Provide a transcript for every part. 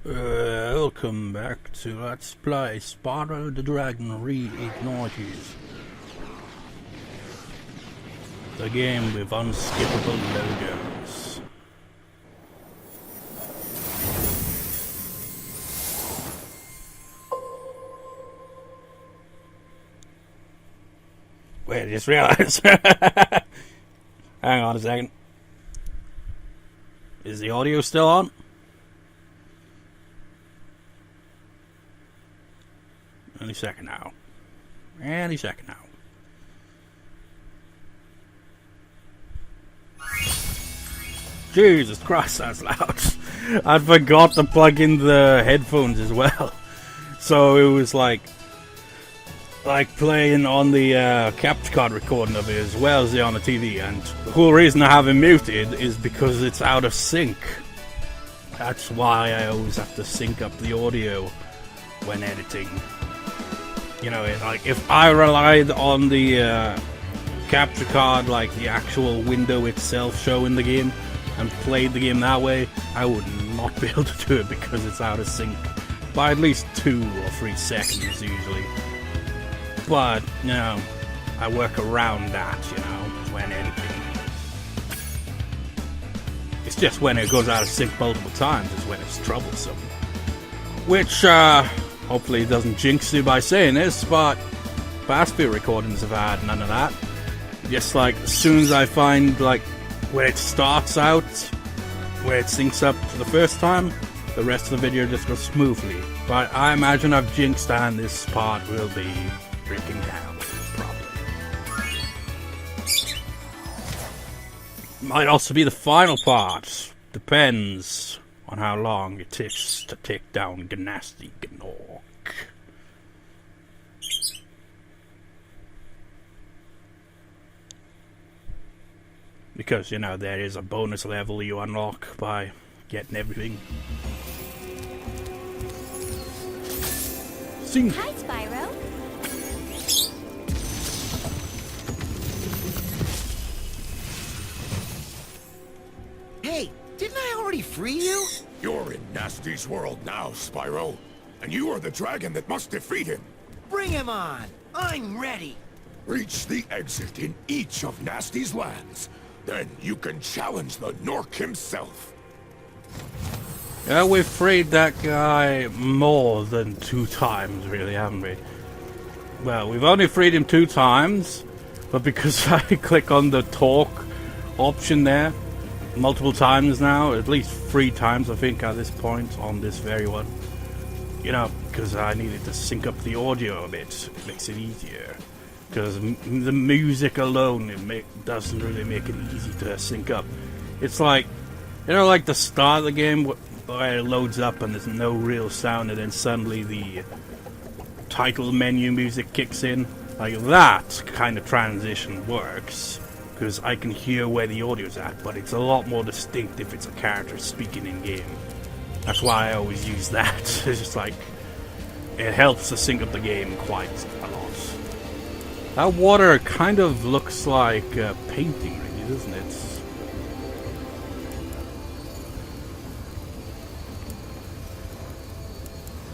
Welcome back to Let's Play Spyro the Dragon Reignited. The game with unskippable logos. Wait, I just realized. Hang on a second. Is the audio still on? Any second now. Any second now. Jesus Christ, that's loud. I forgot to plug in the headphones as well. So it was like playing on the capture card recording of it as well as on the TV. And the whole reason I have it muted is because it's out of sync. That's why I always have to sync up the audio when editing. You know, like if I relied on the capture card, like the actual window itself showing the game, and played the game that way, I would not be able to do it because it's out of sync by at least 2 or 3 seconds usually. But, you know, I work around that, you know, when editing. It's just when it goes out of sync multiple times is when it's troublesome. Which, hopefully it doesn't jinx you by saying this, but past few recordings have had none of that. Just like, as soon as I find, like, where it starts out, where it syncs up for the first time, the rest of the video just goes smoothly. But I imagine I've jinxed and this part will be freaking hell, probably. Might also be the final part. Depends on how long it takes to take down Gnasty Gnorc. Because, you know, there is a bonus level you unlock by getting everything. Sing. Hi, Spyro. Hey, didn't I already free you? You're in Gnasty's world now, Spyro. And you are the dragon that must defeat him. Bring him on. I'm ready. Reach the exit in each of Gnasty's lands. Then you can challenge the Gnorc himself. Yeah, we've freed that guy more than 2 times, really, haven't we? Well, we've only freed him 2 times, but because I click on the talk option there multiple times now, at least 3 times I think at this point on this very one. You know, because I needed to sync up the audio a bit, it makes it easier. Because the music alone, doesn't really make it easy to sync up. It's like, you know, like the start of the game where it loads up and there's no real sound, and then suddenly the title menu music kicks in. Like that kind of transition works, because I can hear where the audio's at, but it's a lot more distinct if it's a character speaking in game. That's why I always use that. It's just like, it helps to sync up the game quite a lot. That water kind of looks like painting, really, doesn't it?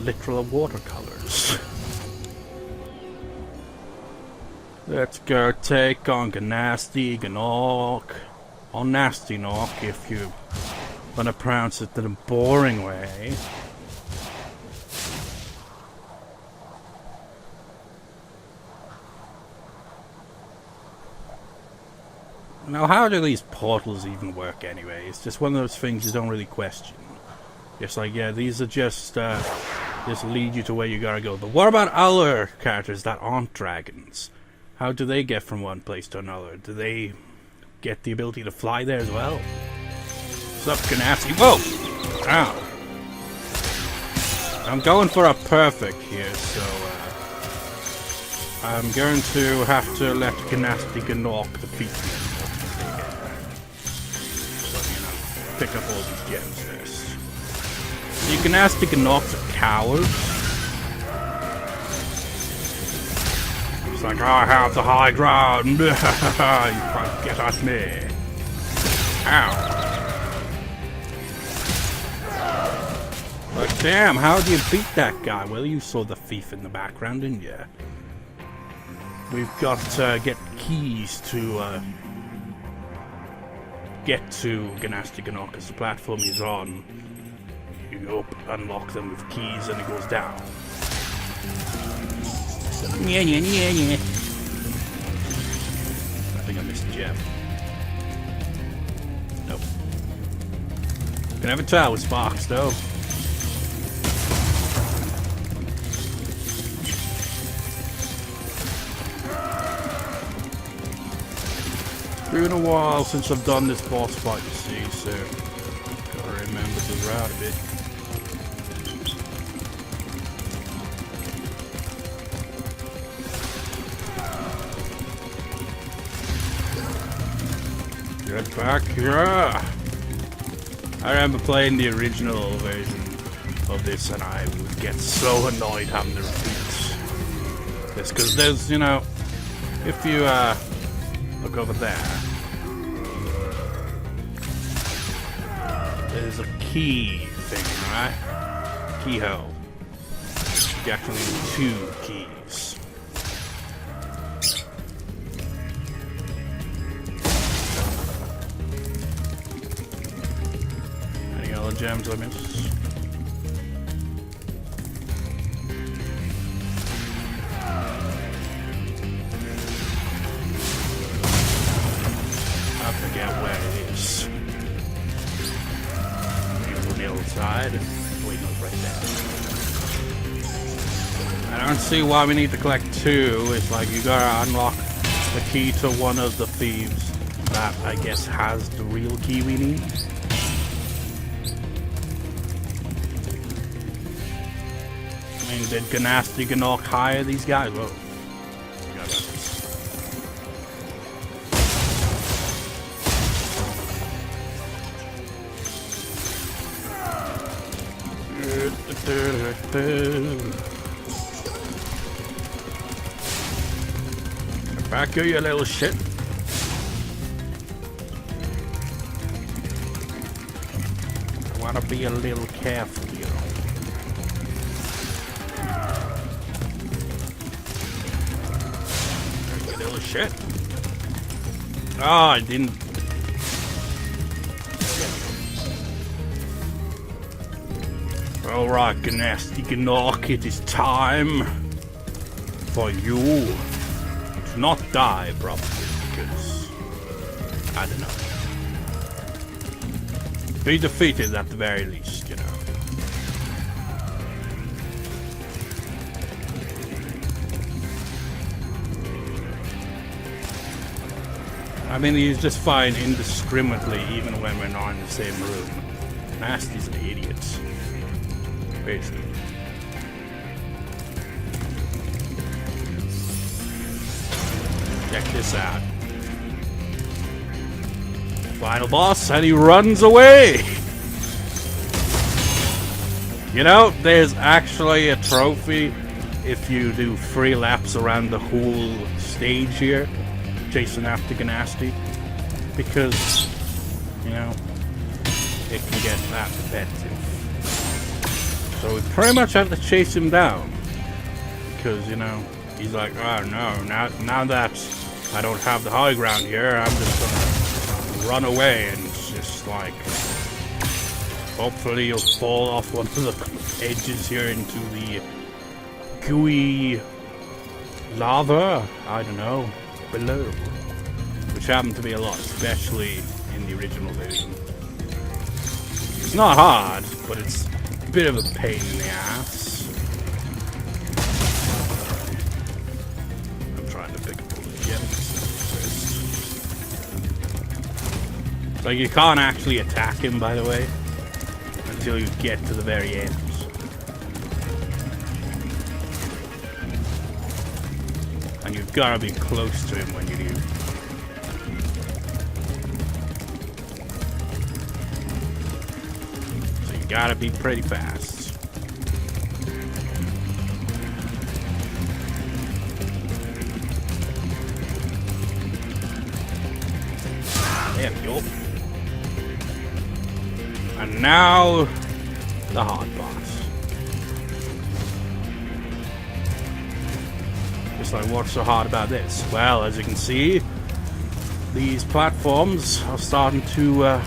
Literal watercolors. Let's go take on Gnasty Gnorc. Or Gnasty Gnorc, if you want to pronounce it in a boring way. Now, how do these portals even work anyway? It's just one of those things you don't really question. Just like, yeah, these are just lead you to where you gotta go. But what about other characters that aren't dragons? How do they get from one place to another? Do they get the ability to fly there as well? What's up, Gnasty? Whoa! Ow. I'm going for a perfect here, so I'm going to have to let Gnasty Gnorc defeat me. Pick up all these gems first. You can ask the Gnorc's a coward. It's like, I have the high ground. You can't get at me. Ow. But Damn, how do you beat that guy? Well, you saw the thief in the background, didn't you? We've got to get keys to get to Gnasty Gnorc, because the platform he's on. You unlock them with keys and it goes down. Yeah. I think I missed Jeff. Nope. Can never tell with sparks though. Been a while since I've done this boss fight, you see, so gotta remember the route a bit. Get back here! I remember playing the original version of this and I would get so annoyed having to repeat this, because there's, you know, if you look over there, there's a key thing, right? Keyhole. You actually need 2 keys. Any other gems I missed? I forget where it is. Side. Wait, no, right there. I don't see why we need to collect 2. It's like you gotta unlock the key to one of the thieves that I guess has the real key we need. I mean, did Gnasty Gnorc hire these guys? Whoa. Get back here, you little shit. I wanna be a little careful, you know. You little shit. Oh, I didn't. Alright, Gnasty Gnorc, it is time for you to not die properly, because, I don't know. Be defeated at the very least, you know. I mean, he's just firing indiscriminately even when we're not in the same room. Gnasty's an idiot. Basically. Check this out. Final boss, and he runs away! You know, there's actually a trophy if you do 3 laps around the whole stage here, chasing after Gnasty, because, you know, it can get that repetitive. So we pretty much have to chase him down, because, you know, he's like, oh no, now that I don't have the high ground here, I'm just gonna run away, and it's just like, hopefully you'll fall off one of the edges here into the gooey lava, I don't know, below, which happened to be a lot, especially in the original version. It's not hard, but it's a bit of a pain in the ass. I'm trying to pick up all the gems first. Like, you can't actually attack him, by the way, until you get to the very end. And you've got to be close to him when you do. So you got to be pretty fast. There we go. And now, the hard boss. It's like, what's so hard about this? Well, as you can see, these platforms are starting to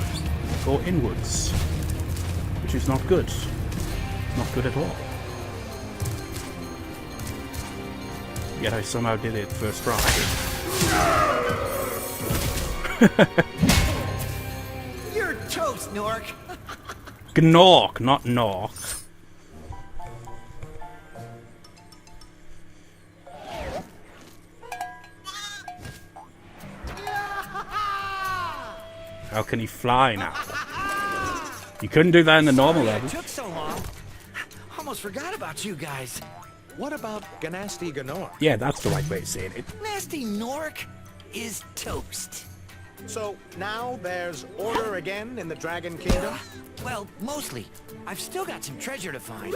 go inwards, which is not good. Not good at all. Yet I somehow did it first try. You're toast, Gnorc. Gnorc, not Gnorc. How can he fly now? You couldn't do that in the normal level. It took so long. Almost forgot about you guys. What about Gnasty Gnorc? Yeah, that's the right way of saying it. Gnasty Gnorc is toast. So now there's order again in the Dragon Kingdom? Well, mostly. I've still got some treasure to find.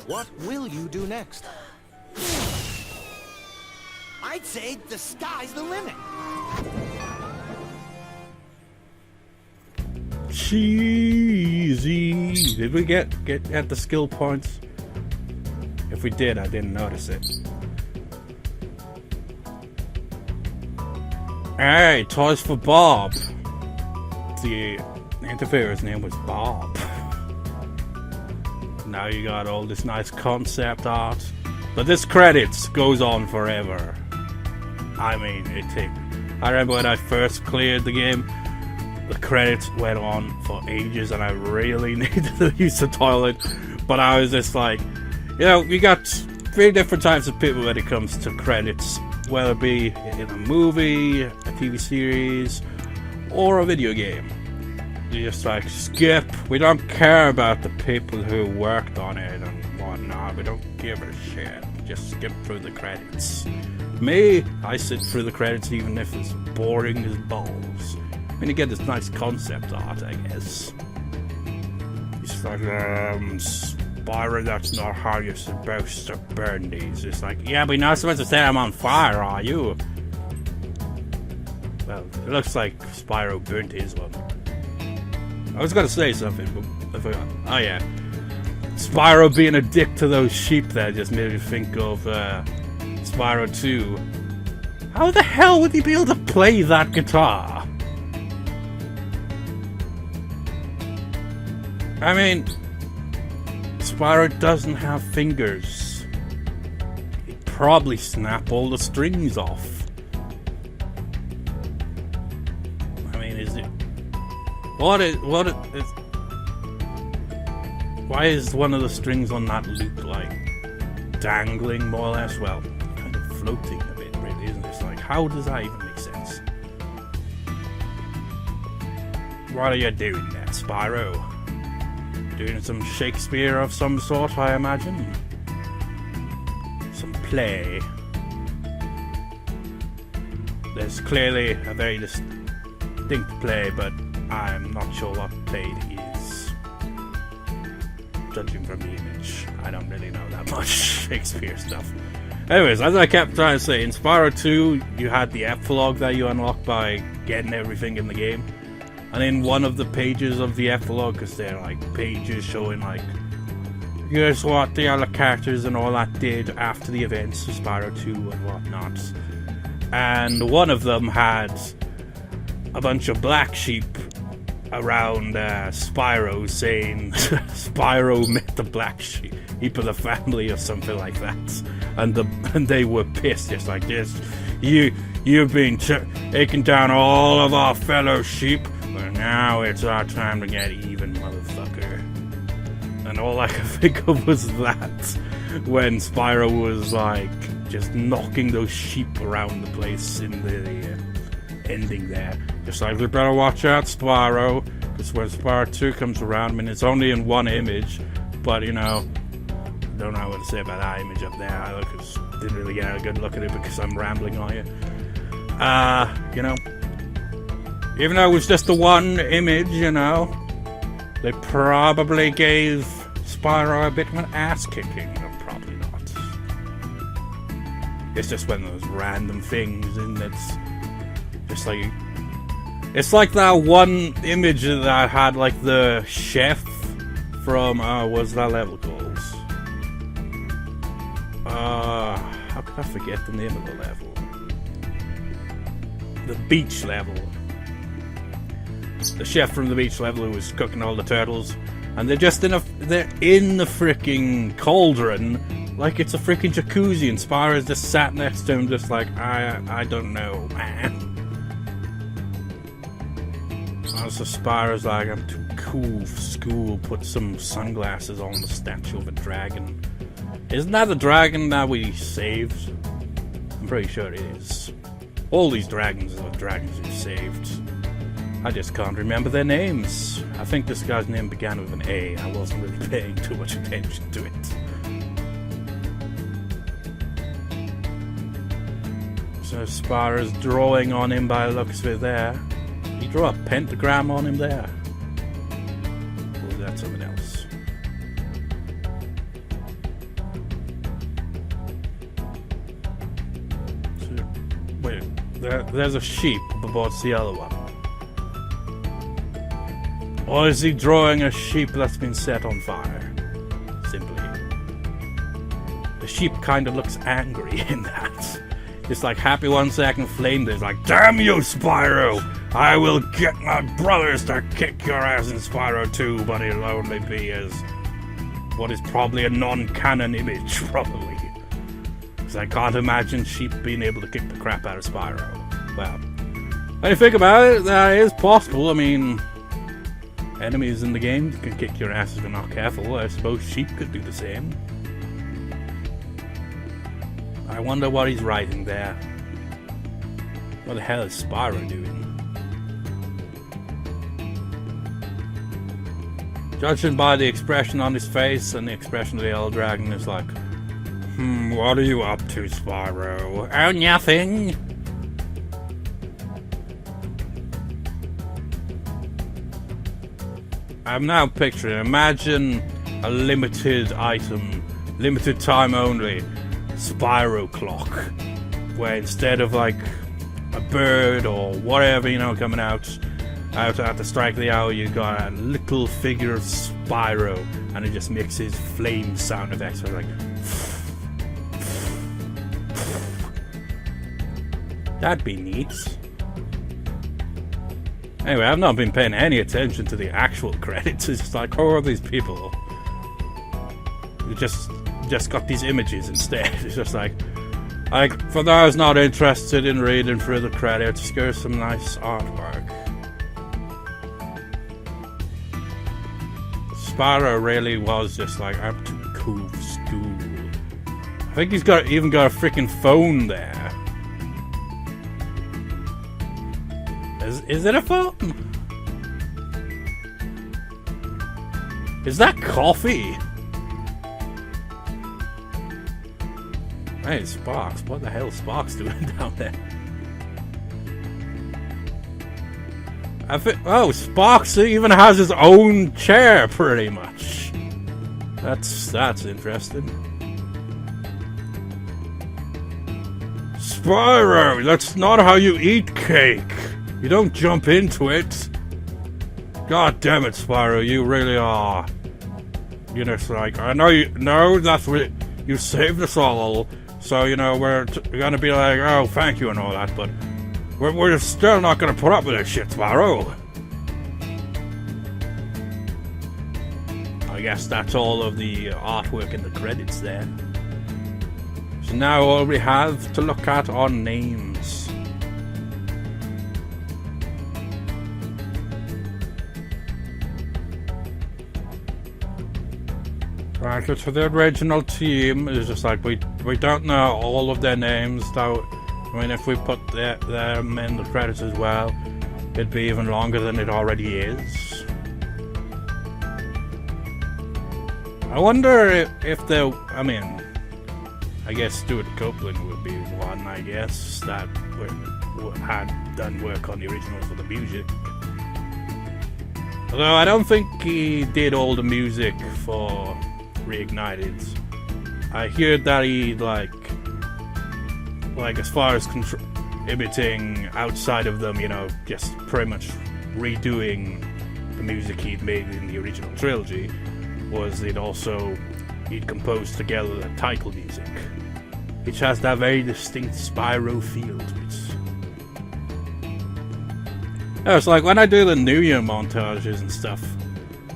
What will you do next? I'd say the sky's the limit. Cheesy. Did we get at the skill points? If we did, I didn't notice it. Hey, toys for Bob. The interferer's name was Bob. Now you got all this nice concept art, but this credits goes on forever. I mean, I remember when I first cleared the game, the credits went on for ages, and I really needed to use the toilet. But I was just like, you know, you got 3 different types of people when it comes to credits, whether it be in a movie, a TV series, or a video game. You just like skip. We don't care about the people who worked on it and whatnot. We don't give a shit. Just skip through the credits. Me, I sit through the credits even if it's boring as balls. I mean, you get this nice concept art, I guess. It's like, Spyro, that's not how you're supposed to burn these. It's like, yeah, but you're not supposed to set them on fire, are you? Well, it looks like Spyro burnt his one. I was gonna say something, but I forgot. Oh yeah. Spyro being a dick to those sheep there just made me think of Spyro 2. How the hell would he be able to play that guitar? I mean, Spyro doesn't have fingers. He'd probably snap all the strings off. I mean, is it... Why is one of the strings on that loop, like, dangling more or less? Well, kind of floating a bit, really, isn't it? It's like, how does that even make sense? What are you doing there, Spyro? Doing some Shakespeare of some sort, I imagine. Some play. There's clearly a very distinct play, but I'm not sure what play it is. Judging from the image, I don't really know that much Shakespeare stuff. Anyways, as I kept trying to say, in Spyro 2, you had the epilogue that you unlocked by getting everything in the game. And in one of the pages of the epilogue, because they're like pages showing like, here's what the other characters and all that did after the events of Spyro 2 and whatnot. And one of them had a bunch of black sheep around Spyro saying Spyro met the black sheep of the family or something like that. And they were pissed, just like this. You've been taking down all of our fellow sheep. But now it's our time to get even, motherfucker. And all I could think of was that. When Spyro was, like, just knocking those sheep around the place in the ending there. Just like, we better watch out, Spyro. Because when Spyro 2 comes around, I mean, it's only in one image. But, you know, I don't know what to say about that image up there either. Because I didn't really get a good look at it because I'm rambling on you. You know. Even though it was just the one image, you know, they probably gave Spyro a bit of an ass kicking. No, probably not. It's just one of those random things, and it's just like... It's like that one image that had, like, the chef from, what's that level called? how could I forget the name of the level? The beach level. The chef from the beach level who was cooking all the turtles, and they're in the freaking cauldron like it's a freaking jacuzzi, and Spyro's just sat next to him just like, I don't know, man. Also Spyro's like, I'm too cool for school, put some sunglasses on the statue of a dragon. Isn't that the dragon that we saved? I'm pretty sure it is. All these dragons are the dragons we saved. I just can't remember their names. I think this guy's name began with an A. I wasn't really paying too much attention to it. So Spyro's drawing on him by the looks of it there. He drew a pentagram on him there. Or was that something else? So, wait, there's a sheep, but what's the other one? Or is he drawing a sheep that's been set on fire? Simply. The sheep kind of looks angry in that. It's like happy 1 second, flame there's like, damn you, Spyro! I will get my brothers to kick your ass in Spyro 2, but it'll only be as what is probably a non-canon image, probably. Because I can't imagine sheep being able to kick the crap out of Spyro. Well, when you think about it, that is possible. I mean, enemies in the game can kick your ass if you're not careful. I suppose sheep could do the same. I wonder what he's writing there. What the hell is Spyro doing? Judging by the expression on his face and the expression of the old dragon, is like, what are you up to, Spyro? Oh, nothing! I'm now picturing, imagine a limited item, limited time only, Spyro clock, where instead of like a bird or whatever, you know, coming out at the strike of the hour, you got a little figure of Spyro, and it just makes his flame sound effects, like that'd be neat. Anyway, I've not been paying any attention to the actual credits. It's just like, who are these people? You just got these images instead. It's just like, for those not interested in reading through the credits, here's some nice artwork. Spyro really was just like, I'm too cool for school. I think he's even got a freaking phone there. Is it a phone? Is that coffee? Hey, Sparks. What the hell is Sparks doing down there? Oh, Sparks even has his own chair, pretty much. That's interesting. Spyro, that's not how you eat cake. You don't jump into it. God damn it, Spyro, you really are. You know, it's like, I know you know that's what you saved us all, so you know we're gonna be like, oh, thank you and all that, but we're still not gonna put up with this shit, Spyro. I guess that's all of the artwork in the credits there. So now all we have to look at are names. Right, so the original team is just like, we don't know all of their names, though. I mean, if we put them in the credits as well, it'd be even longer than it already is. I wonder if there, I mean, I guess Stuart Copeland would be one, I guess, that had done work on the original for the music. Although I don't think he did all the music for Reignited. I heard that he like as far as imitating outside of them, you know, just pretty much redoing the music he'd made in the original trilogy, was he'd composed together the title music. Which has that very distinct Spyro feel to it. Yeah, it's like when I do the New Year montages and stuff,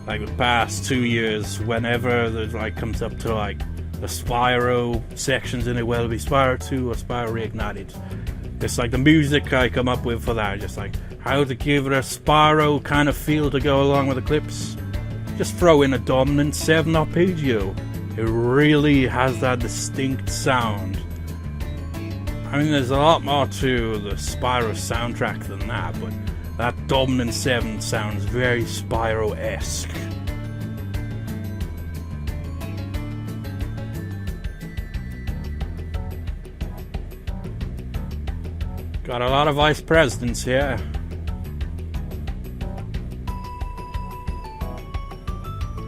like the past 2 years, whenever there like comes up to like the Spyro sections in it, whether it be Spyro 2 or Spyro Reignited, it's like the music I come up with for that, just like how to give it a Spyro kind of feel to go along with the clips. Just throw in a dominant 7 arpeggio. It really has that distinct sound. I mean, there's a lot more to the Spyro soundtrack than that, but that dominant 7 sounds very Spyro-esque. Got a lot of vice presidents here.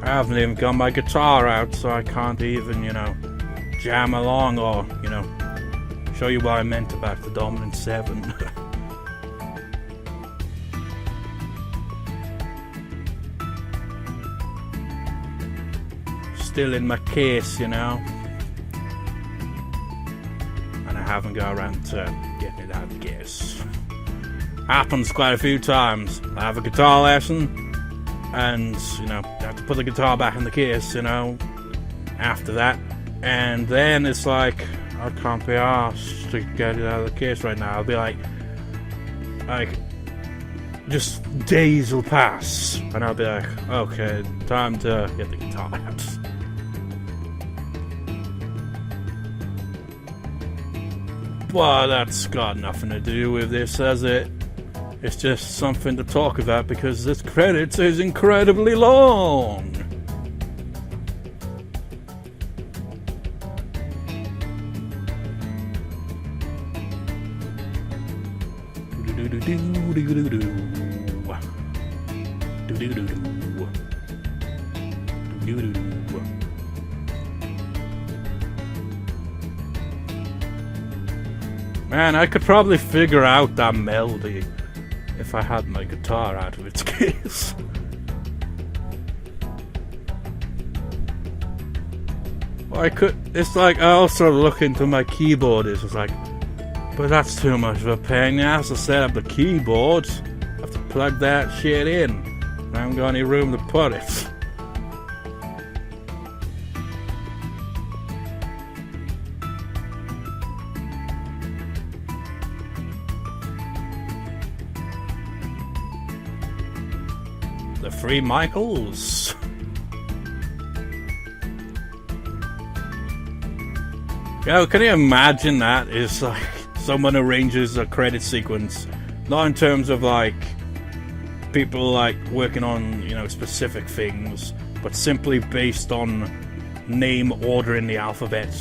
I haven't even got my guitar out, so I can't even, you know, jam along or, you know, show you what I meant about the dominant 7. Still in my case, you know. And I haven't got around to getting it out of the case. Happens quite a few times. I have a guitar lesson, and, you know, I have to put the guitar back in the case, you know, after that. And then it's like, I can't be arsed to get it out of the case right now. I'll be like, just days will pass, and I'll be like, okay, time to get the guitar out. Well, that's got nothing to do with this, has it? It's just something to talk about because this credits is incredibly long. Man, I could probably figure out that melody if I had my guitar out of its case. Or I could, it's like, I also look into my keyboard, it's like, but that's too much of a pain in the ass to set up the keyboard. I have to plug that shit in. I haven't got any room to put it. The Three Michaels. Yo, can you imagine that? It's like someone arranges a credit sequence, not in terms of like people like working on, you know, specific things, but simply based on name order in the alphabet.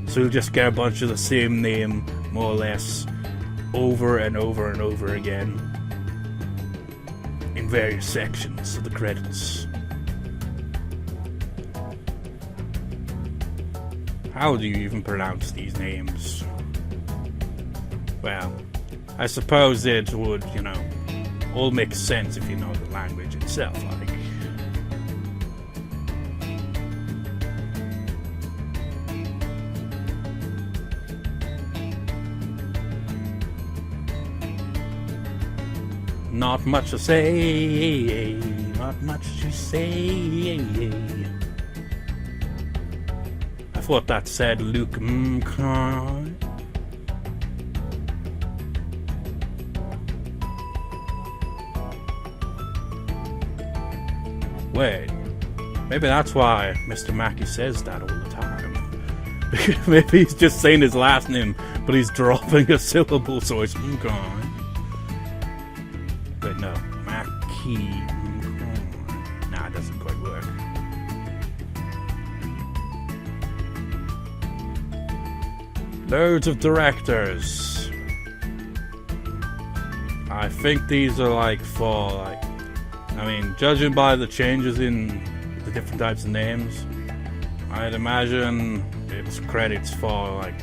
So you'll just get a bunch of the same name, more or less, over and over and over again in various sections of the credits. How do you even pronounce these names? Well, I suppose it would, you know, all make sense if you know the language itself, like. Not much to say, not much to say. I thought that said Luke Mkai. Wait, maybe that's why Mr. Mackey says that all the time. Maybe he's just saying his last name, but he's dropping a syllable, so it's Mkai. Wait, no, Mackey. Nah, it doesn't quite work. Loads of directors. I think these are like for like, I mean, judging by the changes in the different types of names, I'd imagine it's credits for like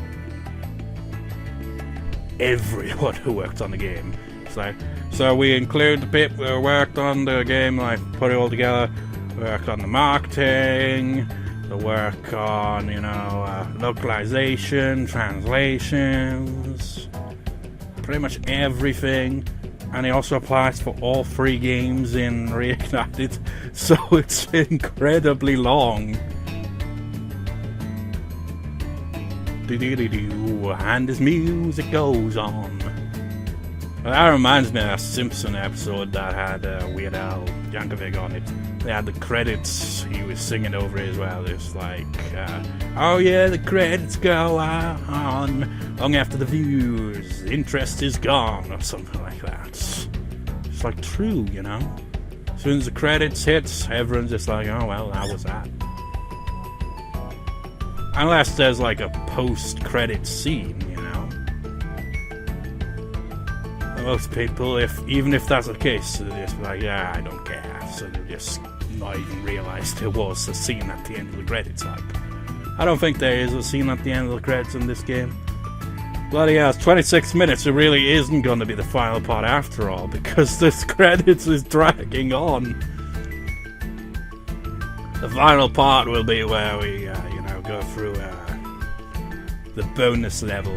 everyone who worked on the game. It's like, so we include the people who worked on the game, like put it all together, worked on the marketing, to work on, you know, localization, translations, pretty much everything. And he also applies for all 3 games in Reignited, so it's incredibly long. And his music goes on. Well, that reminds me of a Simpson episode that had Weird Al Yankovic on it. They had the credits he was singing over as well. It's like, oh yeah, the credits go on long after the views. Interest is gone, or something like that. It's like true, you know. As soon as the credits hits, everyone's just like, oh well, that was that. Unless there's like a post-credit scene, you know. Most people, even if that's the case, they're just like, yeah, I don't care. So they just not even realize there was a scene at the end of the credits. Like, I don't think there is a scene at the end of the credits in this game. Bloody hell, it's 26 minutes. It really isn't going to be the final part after all, because this credits is dragging on. The final part will be where we, go through the bonus level,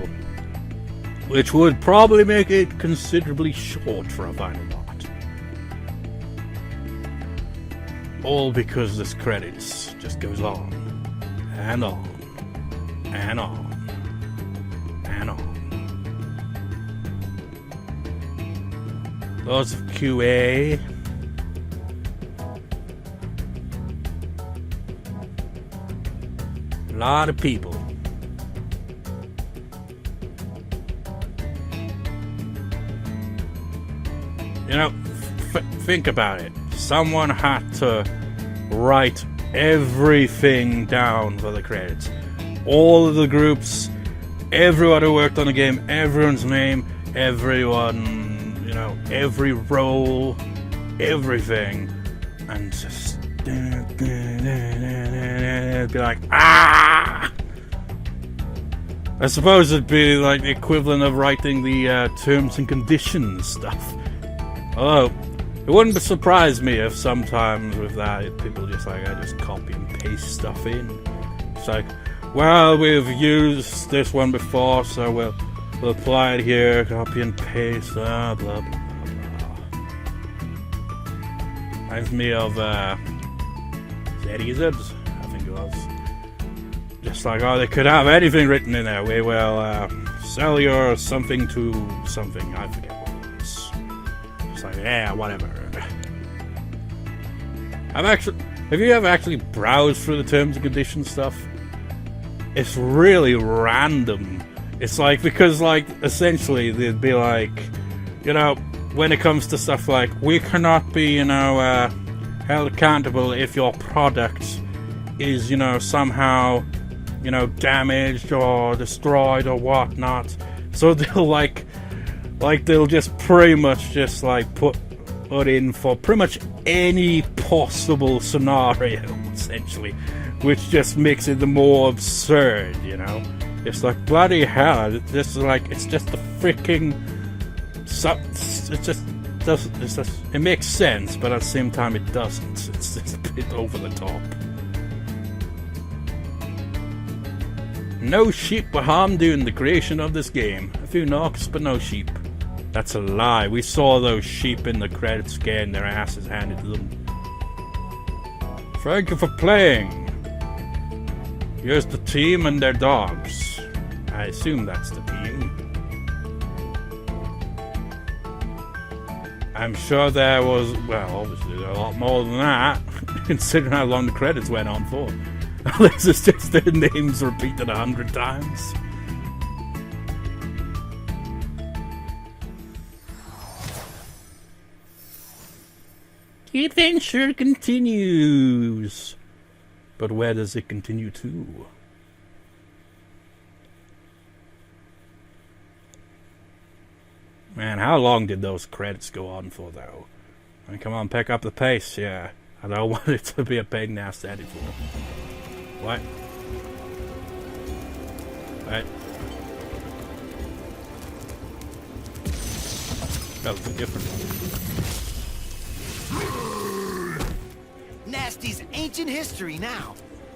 which would probably make it considerably short for a final part. All because this credits just goes on and on and on and on. Lots of QA. A lot of people. You know, think about it. Someone had to write everything down for the credits. All of the groups, everyone who worked on the game, everyone's name, everyone, you know, every role, everything. And just be like, ah! I suppose it'd be like the equivalent of writing the terms and conditions stuff. Although, it wouldn't surprise me if sometimes with that, people just like, I just copy and paste stuff in. It's like, well, we've used this one before, so we'll apply it here, copy and paste, blah, blah, blah, blah. Reminds me of, Zedizabs, I think it was. Just like, oh, they could have anything written in there. We will sell your something to something. I forget what it was. Just like, yeah, whatever. Have you ever actually browsed through the terms and conditions stuff? It's really random. It's like, because like, essentially, they'd be like, you know, when it comes to stuff like, we cannot be, you know, held accountable if your product is, you know, somehow, you know, damaged or destroyed or whatnot. So they'll they'll just pretty much just like put in for pretty much any possible scenario, essentially, which just makes it the more absurd, you know. It's like, bloody hell, it's just the freaking, it makes sense, but at the same time it doesn't. It's just a bit over the top. No sheep were harmed during the creation of this game. A few knocks, but no sheep. That's a lie. We saw those sheep in the credits getting their asses handed to them. Thank you for playing. Here's the team and their dogs. I assume that's the team. I'm sure there was, well, obviously a lot more than that, considering how long the credits went on for. Unless it's just their names repeated 100 times. The adventure continues. But where does it continue to? Man, how long did those credits go on for, though? I mean, come on, pick up the pace, yeah. I don't want it to be a pain in the ass to edit for. What? What? That was a different one. Gnasty's ancient history now.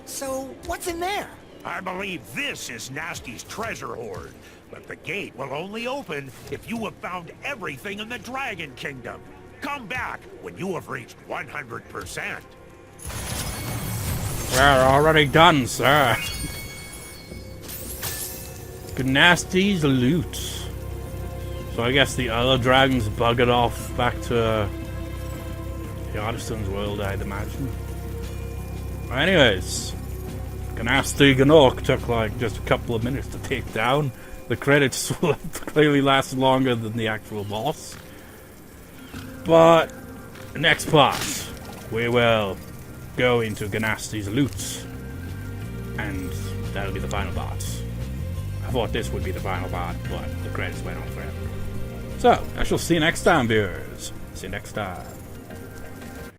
So, what's in there? I believe this is Gnasty's treasure hoard, but the gate will only open if you have found everything in the Dragon Kingdom. Come back when you have reached 100%. We're already done, sir. Gnasty's loot. So I guess the other dragons buggered off back to the Artisan's world, I'd imagine. Anyways, Gnasty Gnorc took like just a couple of minutes to take down. The credits clearly last longer than the actual boss. But next part, we will go into Gnasty's loot, and that'll be the final part. I thought this would be the final part, but the credits went on forever. So, I shall see you next time, viewers. See you next time.